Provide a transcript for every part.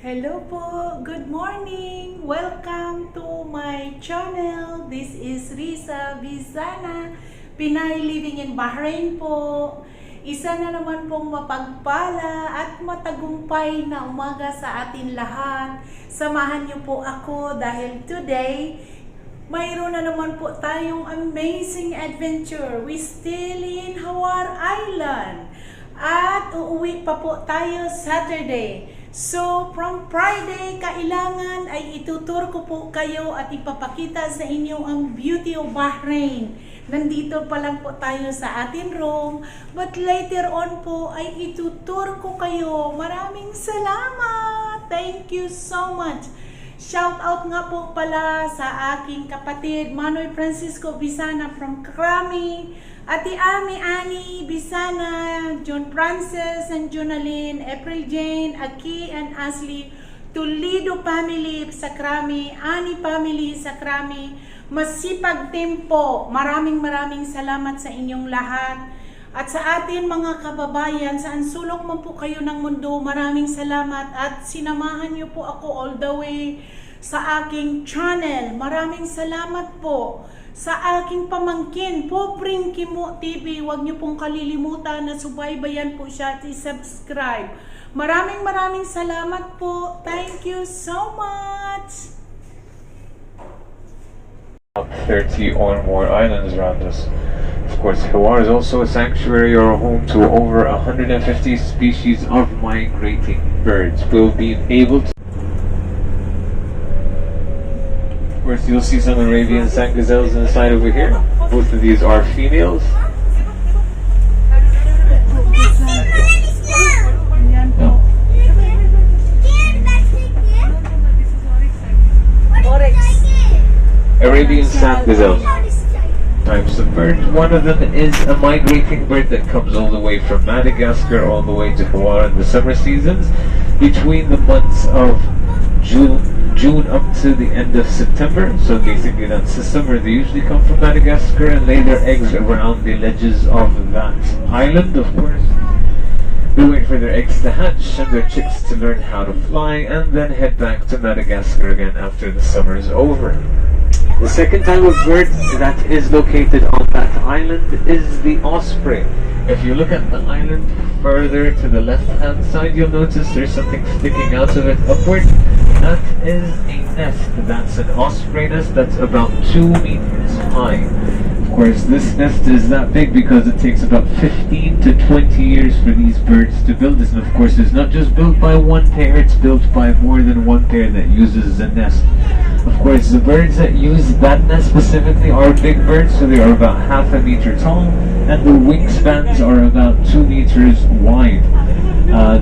Hello po! Good morning! Welcome to my channel. This is Riza Besana, Pinay Living in Bahrain po. Isa na naman pong mapagpala at matagumpay na umaga sa atin lahat. Samahan niyo po ako dahil today, mayroon na naman po tayong amazing adventure. We still in Hawar Island. At uuwi pa po tayo Saturday. So, from Friday, kailangan ay itutur ko po kayo at ipapakita sa inyo ang beauty of Bahrain. Nandito pa lang po tayo sa ating room, but later on po ay itutur ko kayo. Maraming salamat! Thank you so much! Shout out nga po pala sa aking kapatid, Manoy Francisco Besana from Krami, Ate Ami Ani Besana, John Francis and Jonalyn, April Jane, Aki and Ashley, Toledo family sa Krami, Ani family sa Krami, Masipag Tempo. Maraming salamat sa inyong lahat. At sa atin mga kababayan, saan sulok man po kayo ng mundo, maraming salamat at sinamahan niyo po ako all the way sa aking channel. Maraming salamat po sa aking pamangkin, Popring Kimo TV. Huwag niyo pong kalilimutan na subaybayan po siya at i-subscribe. Maraming salamat po. Thank you so much. 30 or more islands around us. Of course, Hawar is also a sanctuary or a home to over 150 species of migrating birds. We'll be able to... Of course, you'll see some Arabian sand gazelles inside over here. Both of these are females. Arabian sand gazelles. Types of birds. One of them is a migrating bird that comes all the way from Madagascar all the way to Hawar in the summer seasons, between the months of June up to the end of September. So basically that's the summer. They usually come from Madagascar and lay their eggs around the ledges of that island. Of course, they wait for their eggs to hatch and their chicks to learn how to fly, and then head back to Madagascar again after the summer is over. The second type of bird that is located on that island is the osprey. If you look at the island further to the left hand side, you'll notice there's something sticking out of it upward. That is a nest. That's an osprey nest that's about 2 meters high. Of course, this nest is that big because it takes about 15 to 20 years for these birds to build this. And of course, it's not just built by one pair, it's built by more than one pair that uses the nest. Of course, the birds that use that nest specifically are big birds, so they are about half a meter tall, and the wingspans are about 2 meters wide.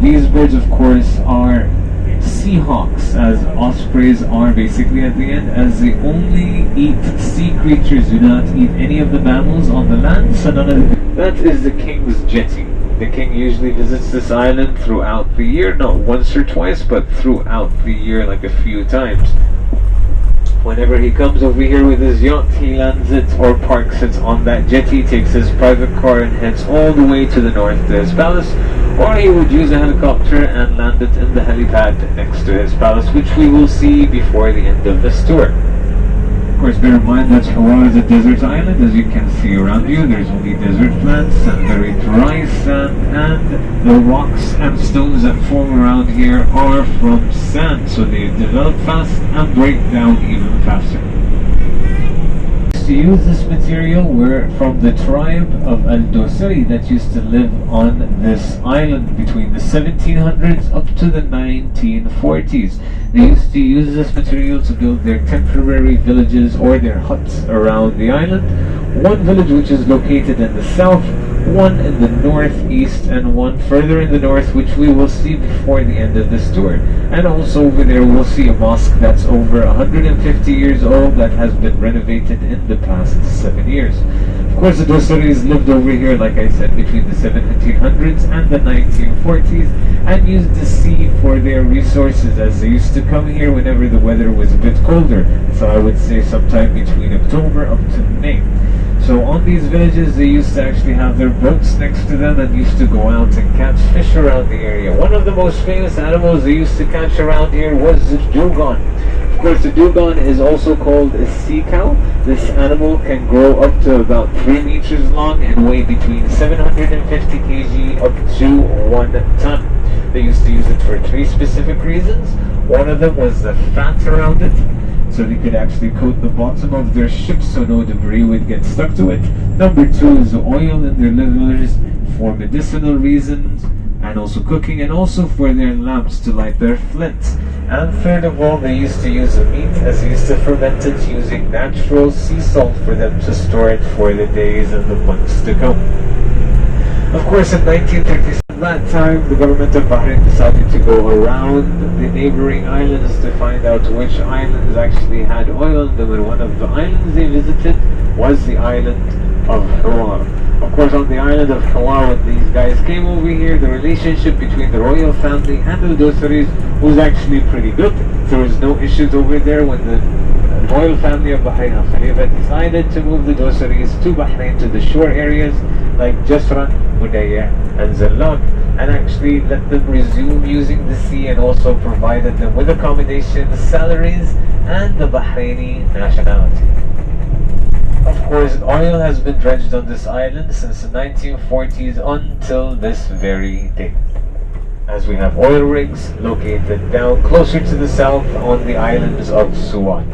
These birds, of course, are seahawks, as ospreys are basically at the end, as they only eat sea creatures, do not eat any of the mammals on the land. So that is the king's jetty. The king usually visits this island throughout the year, not once or twice, but throughout the year, like a few times. Whenever he comes over here with his yacht, he lands it or parks it on that jetty, takes his private car and heads all the way to the north to his palace, or he would use a helicopter and land it in the helipad next to his palace, which we will see before the end of this tour. Of course, bear in mind that Hawar is a desert island. As you can see around you, there's only desert plants and very dry sand, and the rocks and stones that form around here are from sand, so they develop fast and break down even faster. To use this material were from the tribe of Al-Dosari that used to live on this island between the 1700s up to the 1940s. They used to use this material to build their temporary villages or their huts around the island. One village which is located in the south, one in the northeast, and one further in the north, which we will see before the end of this tour. And also over there we'll see a mosque that's over 150 years old that has been renovated in the past 7 years. Of course, the Dosaris lived over here, like I said, between the 1700s and the 1940s, and used the sea for their resources, as they used to come here whenever the weather was a bit colder. So I would say sometime between October up to May. So on these villages, they used to actually have their boats next to them and used to go out and catch fish around the area. One of the most famous animals they used to catch around here was the dugong. Of course, the dugong is also called a sea cow. This animal can grow up to about 3 meters long and weigh between 750 kg up to 1 ton. They used to use it for 3 specific reasons. One of them was the fat around it, so they could actually coat the bottom of their ships so no debris would get stuck to it. Number 2 is the oil in their livers for medicinal reasons and also cooking, and also for their lamps to light their flints. And third of all, they used to use the meat as they used to ferment it using natural sea salt for them to store it for the days and the months to come. Of course, in 1937, at that time, the government of Bahrain decided to go around the neighboring islands to find out which islands actually had oil in them, and one of the islands they visited was the island of Hawar. Of course, on the island of Hawar, when these guys came over here, the relationship between the royal family and the Dosaris was actually pretty good. There was no issues over there when the royal family of Bahrain Al Khalifa decided to move the Dosaris to Bahrain, to the shore areas like Jasran, Udaya and Zallaq, and actually let them resume using the sea, and also provided them with accommodation, salaries and the Bahraini nationality. Of course, oil has been dredged on this island since the 1940s until this very day, as we have oil rigs located down closer to the south on the islands of Suwat.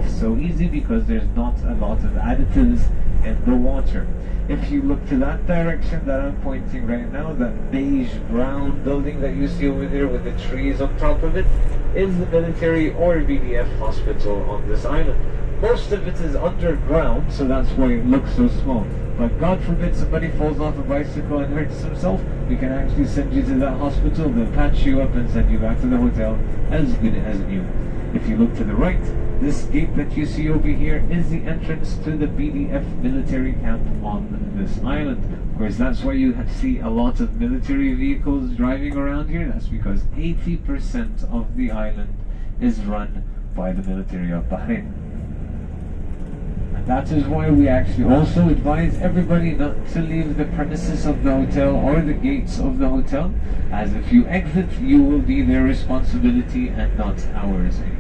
So easy because there's not a lot of additives in the water. If you look to that direction that I'm pointing right now, that beige brown building that you see over there with the trees on top of it, is the military or BDF hospital on this island. Most of it is underground, so that's why it looks so small. But God forbid somebody falls off a bicycle and hurts himself, we can actually send you to that hospital, they'll patch you up and send you back to the hotel as good as new. If you look to the right, this gate that you see over here is the entrance to the BDF military camp on this island. Of course, that's why you see a lot of military vehicles driving around here. That's because 80% of the island is run by the military of Bahrain. And that is why we actually also advise everybody not to leave the premises of the hotel or the gates of the hotel, as if you exit, you will be their responsibility and not ours anymore.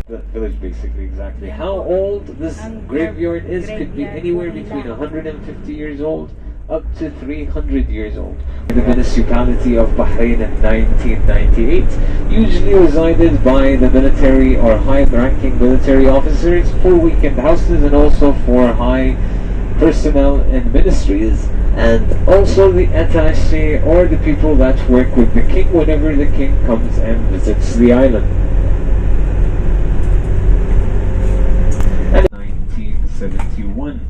The village basically exactly. How old this graveyard is could be anywhere between 150 years old up to 300 years old. The municipality of Bahrain in 1998 usually resided by the military or high-ranking military officers for weekend houses, and also for high personnel in ministries, and also the attaché or the people that work with the king whenever the king comes and visits the island. 1971.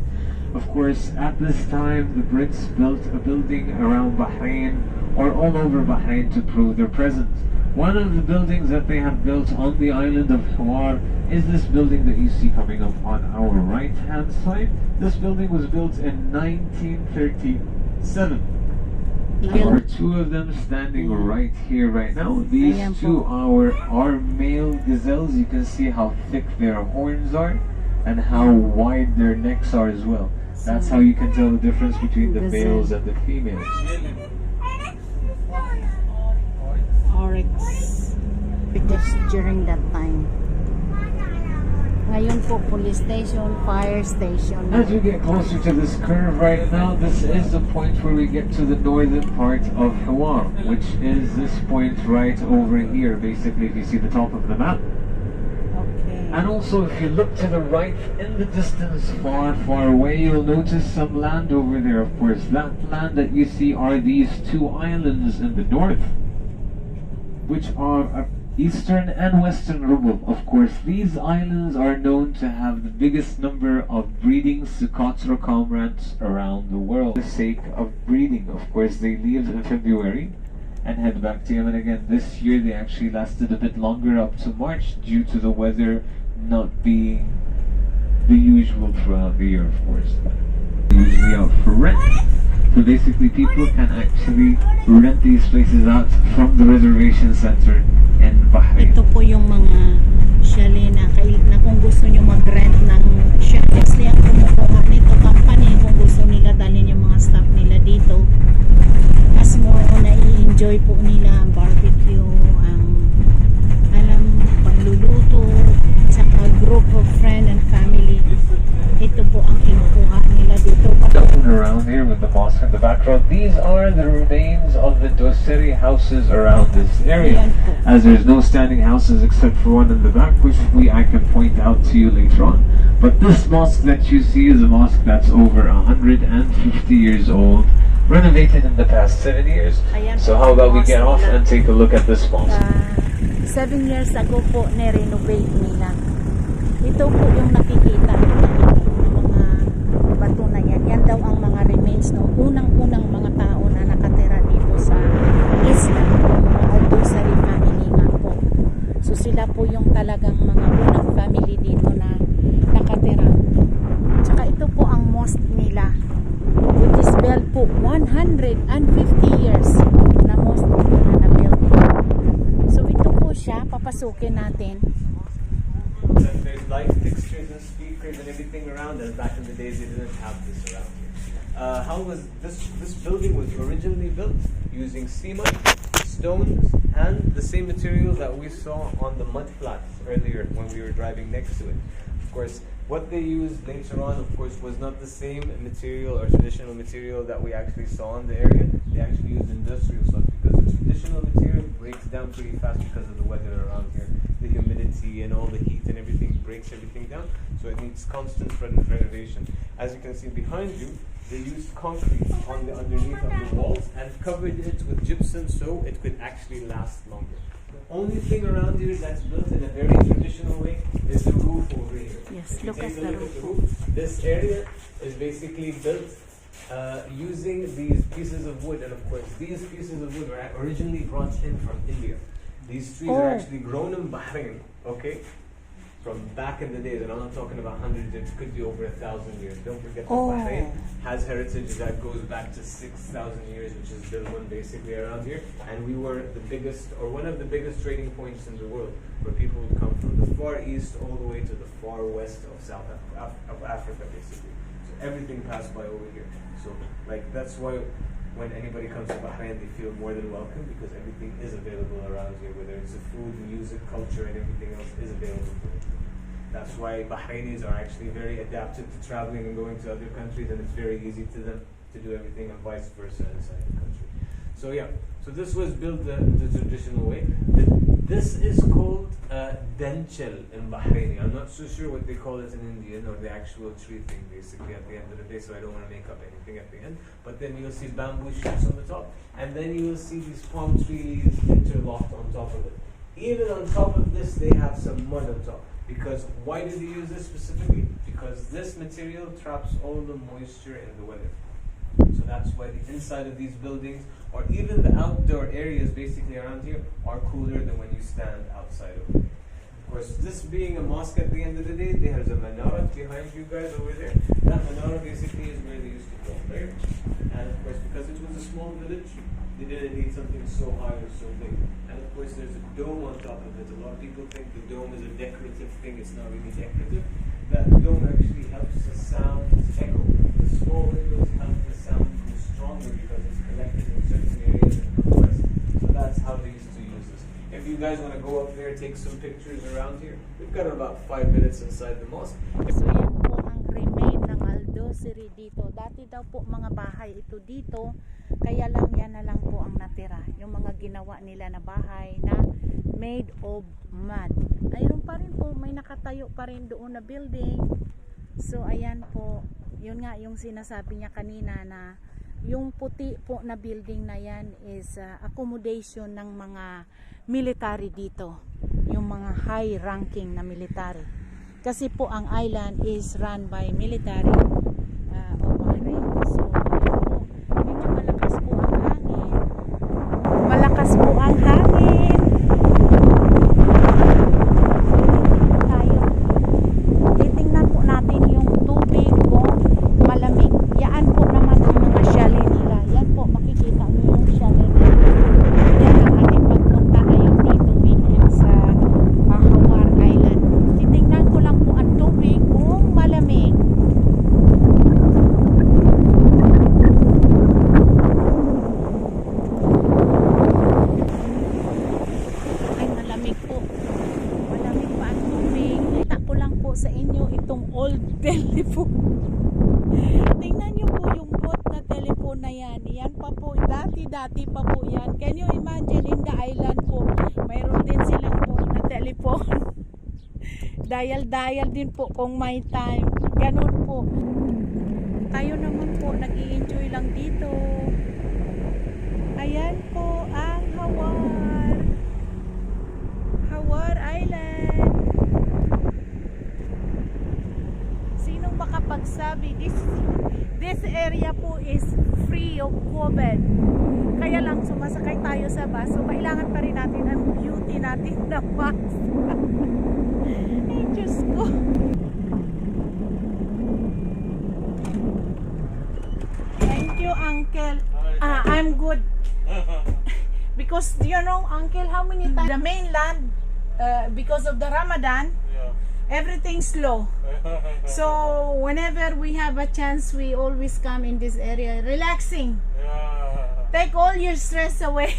Of course, at this time, the Brits built a building around Bahrain or all over Bahrain to prove their presence. One of the buildings that they have built on the island of Hawar is this building that you see coming up on our right hand side. This building was built in 1937. There are 2 of them standing right here right now. These 2 are male gazelles. You can see how thick their horns are and how wide their necks are as well. That's how you can tell the difference between the males and the females. Oryx. Because during that time. Ngayon po, police station, fire station. As we get closer to this curve right now, this is the point where we get to the northern part of Hawar, which is this point right over here, basically, if you see the top of the map. And also, if you look to the right, in the distance, far, far away, you'll notice some land over there. Of course, that land that you see are these 2 islands in the north, which are eastern and western Rubul. Of course, these islands are known to have the biggest number of breeding Socotra cormorants around the world. For the sake of breeding, of course, they leave in February and head back to Yemen again. This year they actually lasted a bit longer, up to March, due to the weather not being the usual throughout the year, of course. They're usually out for rent. So basically people can actually rent these places out from the reservation center in Bahrain. Ito po yung mga chalet na kung gusto nyo mag-rent ng chalet, sila ang kumukuha nito company kung gusto nila dalhin yung mga staff nila dito. As more on na-i-enjoy po nila ang barbecue, ang pagluluto, saka group of friend and family. Ito po ang kinukuha nila dito. Around here with the mosque in the background, these are the remains of the Doseri houses around this area, as there's no standing houses except for one in the back, which I can point out to you later on. But this mosque that you see is a mosque that's over 150 years old, renovated in the past 7 years. So how about we get off and take a look at this mosque? 7 years ago po na-renovate nila. Ito po yung nakikita nila mga bato na yan. Yan daw ang mga remains ng unang-unang mga tao na nakatira dito sa isla. Yung mga Al-Dosari family nga po. So sila po yung talagang mga unang family dito na nakatira. Tsaka ito po ang mosque nila, which is built po 150 years na mosque nila na built. So ito po siya, papasukin natin. There's light fixtures and speakers and everything around, and back in the days they didn't have this around here. How was this building was originally built using cement, stones, and the same materials that we saw on the mud flats earlier when we were driving next to it. Of course, what they used later on, of course, was not the same material or traditional material that we actually saw in the area. They actually used industrial stuff because the traditional material breaks down pretty fast because of the weather around here. The humidity and all the heat and everything breaks everything down, so it needs constant renovation. As you can see behind you, they used concrete on the underneath of the walls and covered it with gypsum so it could actually last longer. The only thing around here that's built in a very traditional way is the roof over here. Yes, If you look take at a the look roof. this area is basically built using these pieces of wood, and of course these pieces of wood were originally brought in from India. These trees are actually grown in Bahrain, okay, from back in the days, and I'm not talking about hundreds, it could be over 1,000 years. Don't forget that Bahrain has heritage that goes back to 6,000 years, which is Bilwan basically around here, and we were the biggest, or one of the biggest trading points in the world, where people would come from the far east all the way to the far west of Africa basically. So everything passed by over here. So like that's why when anybody comes to Bahrain, they feel more than welcome because everything is available around here, whether it's the food, music, culture, and everything else is available for them. That's why Bahrainis are actually very adapted to traveling and going to other countries, and it's very easy to them to do everything, and vice versa inside the country. So yeah, so this was built the traditional way. This is called denchel in Bahraini. I'm not so sure what they call it in Indian, or the actual tree thing basically at the end of the day, so I don't want to make up anything at the end. But then you'll see bamboo shoots on the top, and then you will see these palm trees interlocked on top of it. Even on top of this, they have some mud on top. Because why do they use this specifically? Because this material traps all the moisture in the weather. So that's why the inside of these buildings, or even the outdoor areas basically around here, are cooler than when you stand outside of it. Of course, this being a mosque at the end of the day, there's a menorah behind you guys over there. That menorah basically is where they used to go, right? And of course, because it was a small village, they didn't need something so high or so big. And of course, there's a dome on top of it. A lot of people think the dome is a decorative thing. It's not really decorative. That dome actually helps the sound echo. The small windows help the sound go stronger because it's collected in certain areas and compressed. So that's how they used to use this. If you guys want to go up there, take some pictures around here. We've got about 5 minutes inside the mosque. So yan po ang remain ng Al-Dosari dito. Dati daw po mga bahay ito dito, kaya lang yan na lang po ang natira. Yung mga ginawa nila na bahay na made of mud. Ayun pa rin po, may nakatayo pa rin doon na building. So ayan po, yun nga yung sinasabi niya kanina na yung puti po na building na yan is accommodation ng mga military dito. Yung mga high ranking na military. Kasi po ang island is run by military of Bahrain. So medyo malakas po ang hangin. Malakas po ang hangin. Tayo. Titingnan po natin yung tubig kung malamig. Yaan po naman ang mga chalet nila. dati pa po yan. Can you imagine in the island po, mayroon din silang po na telephone. Dial din po kung may time. Ganun po. Tayo naman po, nag-i-enjoy lang dito. Ayan po ang Hawar Island. Sinong makapagsabi this area po is free of COVID. Kaya lang sumasakay tayo sa bus, so kailangan pa rin natin ang beauty natin na mask. Ay, Diyos ko. Thank you, Uncle. I'm good. Because you know, Uncle, how many times the mainland, because of the Ramadan, everything's slow. So whenever we have a chance, we always come in this area, relaxing. Take all your stress away.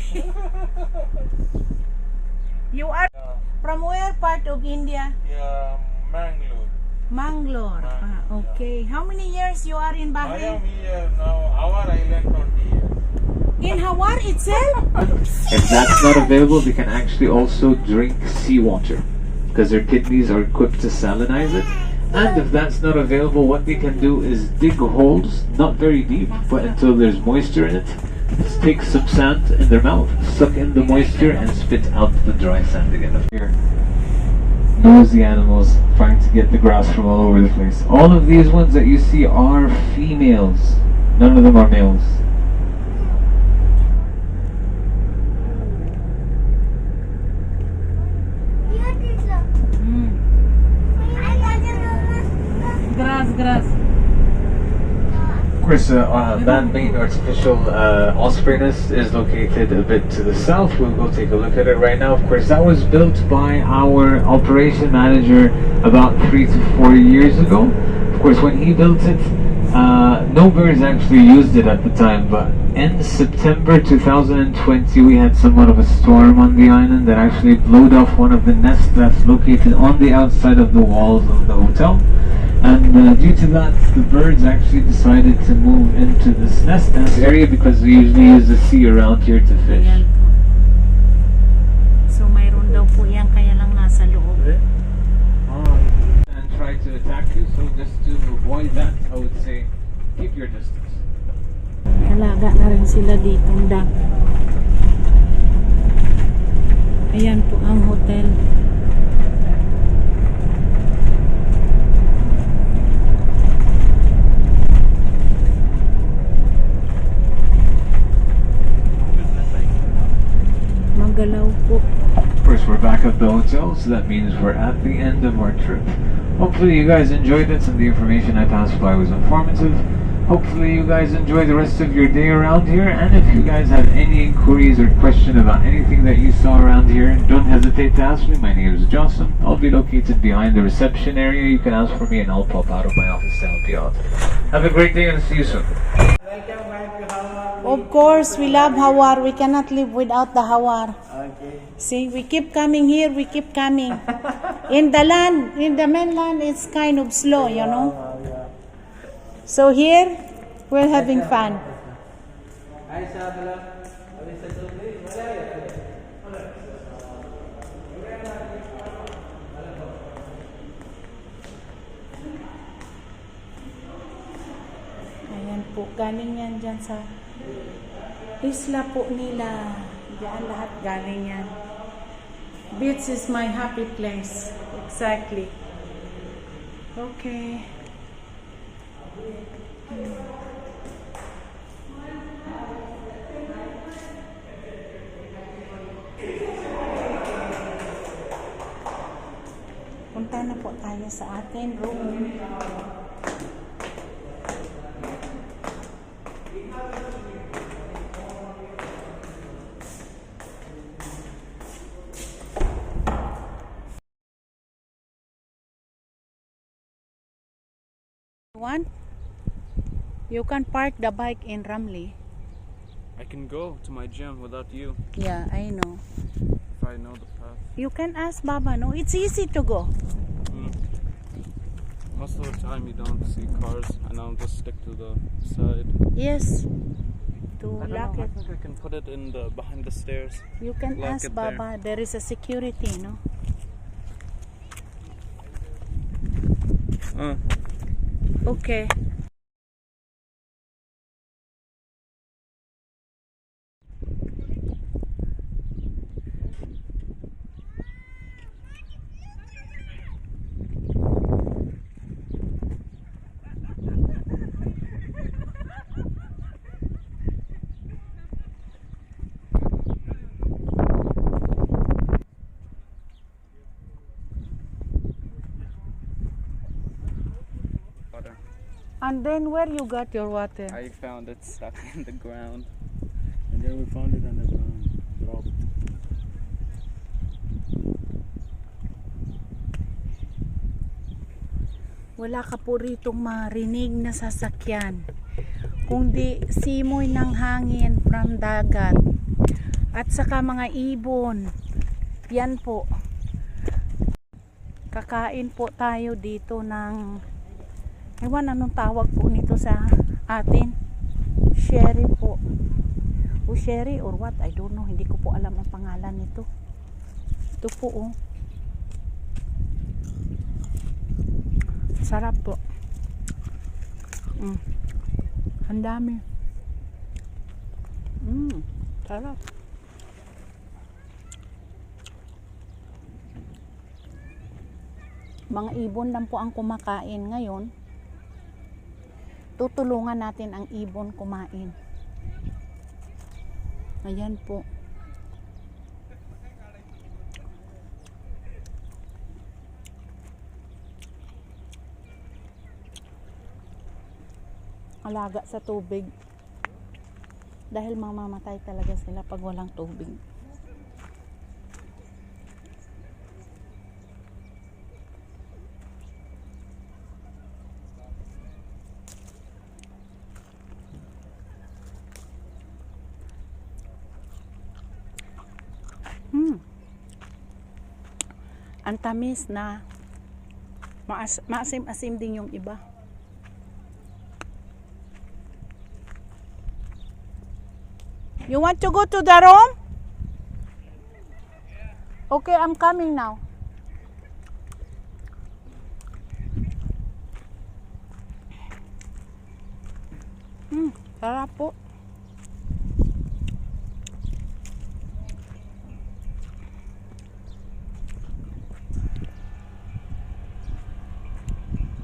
You are from where part of India? Mangalore. Mangalore. Okay. How many years you are in I Bahrain? am here now, Hawar Island 20 years. In Hawar itself? If that's not available, they can actually also drink seawater because their kidneys are equipped to salinize it. And if that's not available, what they can do is dig holes, not very deep, but until there's moisture in it. Just take some sand in their mouth, suck in the moisture, and spit out the dry sand again. Here, nosy animals trying to get the grass from all over the place. All of these ones that you see are females. None of them are males. Grass. Of course, man-made artificial osprey nest is located a bit to the south. We'll go take a look at it right now. Of course, that was built by our operation manager about 3 to 4 years ago. Of course, when he built it, no birds actually used it at the time, but in September 2020, we had somewhat of a storm on the island that actually blowed off one of the nests that's located on the outside of the walls of the hotel. And due to that, the birds actually decided to move into this nest area because we usually use the sea around here to fish. Ayan po. So mayroon daw po yan, kaya lang nasa loob. And try to attack you, so just to avoid that, I would say keep your distance. Alaga na rin sila ditong duck. Ayan po ang hotel. Magalaw po. Of course, we're back at the hotel, so that means we're at the end of our trip. Hopefully you guys enjoyed it and the information I passed by was informative. Hopefully you guys enjoy the rest of your day around here, and if you guys have any inquiries or question about anything that you saw around here, don't hesitate to ask me. My name is Jocelyn. I'll be located behind the reception area. You can ask for me and I'll pop out of my office to help you out. Have a great day and see you soon. Of course, we love Hawar. We cannot live without the Hawar. Okay. See, we keep coming here, we keep coming. In the mainland, it's kind of slow, you know. So here, we're having fun. Ayan po, galing yan dyan sa isla po nila. Diyan lahat galing yan. Beach is my happy place. Exactly. Okay. Punta na po tayo sa ating room. You can park the bike in Ramli. I can go to my gym without you Yeah, I know. if I know the path. You can ask Baba, no? It's easy to go. Most of the time you don't see cars and I'll just stick to the side. Yes. to I don't lock know. I it. think I can put it in the behind the stairs. You can Lock ask it there. Baba. There is a security, no? Okay. Water. And then where you got your water? I found it stuck in the ground. And then we found it on the ground, dropped. Wala ka po ritong marinig na sasakyan. Kundi simoy ng hangin from dagat. At saka mga ibon. Yan po. Kakain po tayo dito ng ewan anong tawag po nito sa atin. Sherry po. O sherry or what? I don't know. Hindi ko po alam ang pangalan nito. Ito po oh. Sarap po. Ang dami. Sarap. Mga ibon lang po ang kumakain ngayon. Tutulungan natin ang ibon kumain. Ayan po. Alaga sa tubig. Dahil mamamatay talaga sila pag walang tubig. Ang tamis na maasim-asim din yung iba. You want to go to the room? Okay, I'm coming now. Sarap po.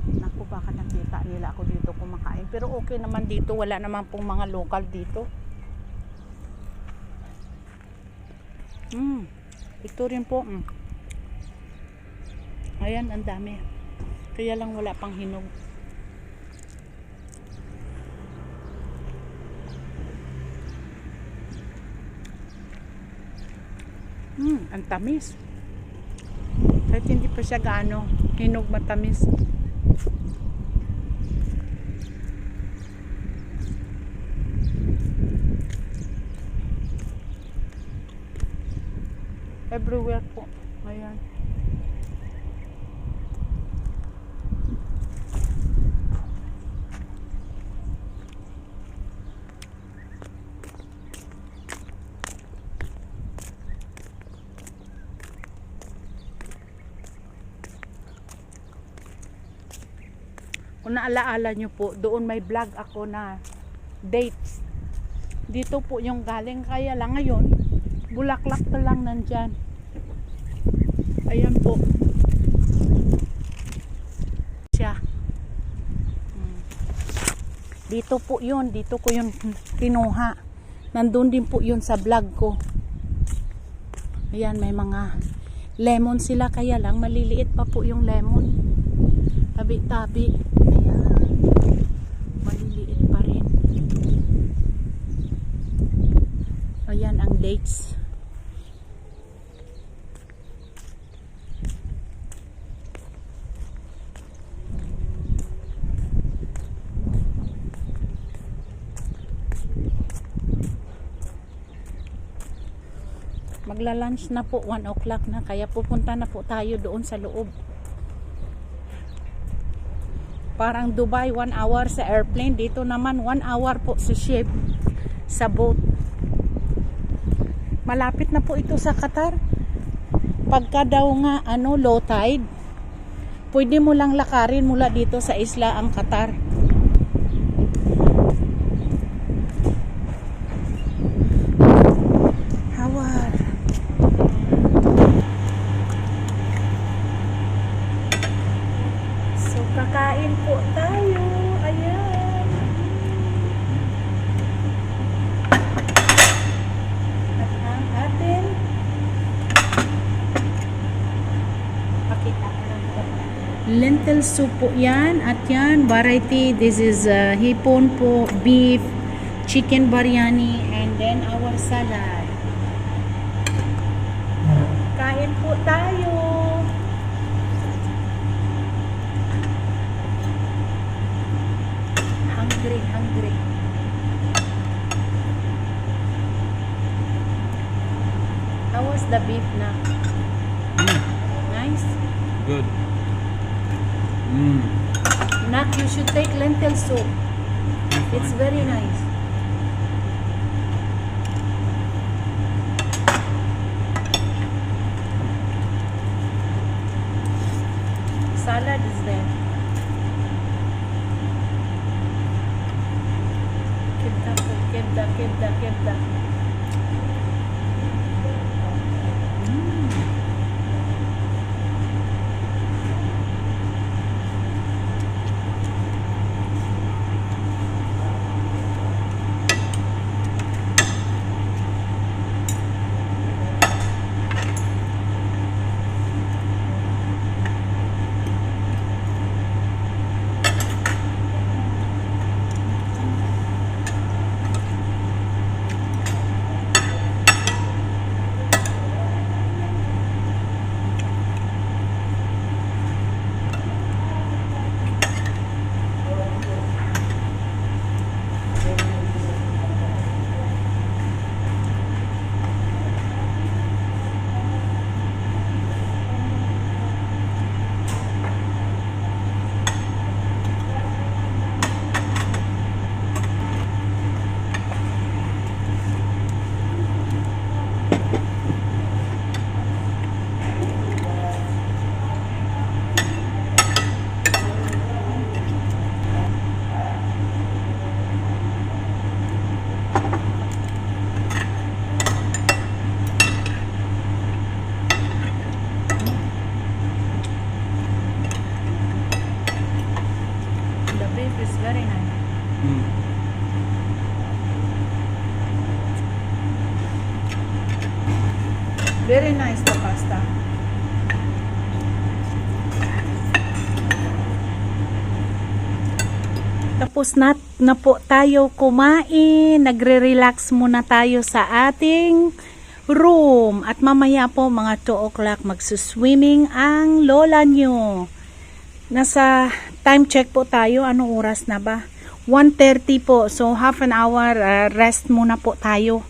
Naku, baka nakita nila ako dito kumakain. Pero okay naman dito. Wala naman pong mga local dito. Ito rin po. Ayan, ang dami. Kaya lang wala pang hinog. Ang tamis. Kahit hindi pa siya gaano hinog, matamis. Everywhere po. Ayan. Kung naalaala nyo po, doon may vlog ako na dates. Dito po yung galing. Kaya lang ngayon, bulaklak pa lang nandyan. Ayan po. Siya. Dito po yun. Dito ko yun kinuha. Nandun din po yun sa vlog ko. Ayan, may mga lemon sila. Kaya lang, maliliit pa po yung lemon. Tabi-tabi. Ayan. Maliliit pa rin. Ayan ang dates. Magla-lunch na po, 1 o'clock na, kaya pupunta na po tayo doon sa loob. Parang Dubai 1 hour sa airplane, dito naman 1 hour po sa ship. sa boat. Malapit na po ito sa Qatar. Pagka daw nga low tide, pwede mo lang lakarin mula dito sa isla ang Qatar. Hawar. So kakain po tayo. Ayan. At ang atin pakita ko lang po. Lentil soup po yan. At yan, variety. This is hipon po, beef, chicken biryani, and then our salad. Kain po tayo. Hungry, hungry. How was the beef na? Nice? Good. Nak, you should take lentil soup. It's very nice. Salad is there. Kibda po, kibda, kibda, kibda. The beef is very nice. Very nice the pasta. Tapos na po tayo kumain. Nagre-relax muna tayo sa ating room. At mamaya po mga 2 o'clock magsuswimming ang lola nyo. Nasa time check po tayo. Anong oras na ba? 1:30 po. So half an hour rest muna po tayo.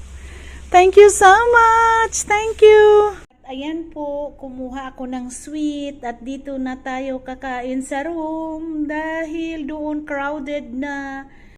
Thank you so much. Thank you. At ayan po, kumuha ako ng sweet at dito na tayo kakain sa room dahil doon crowded na.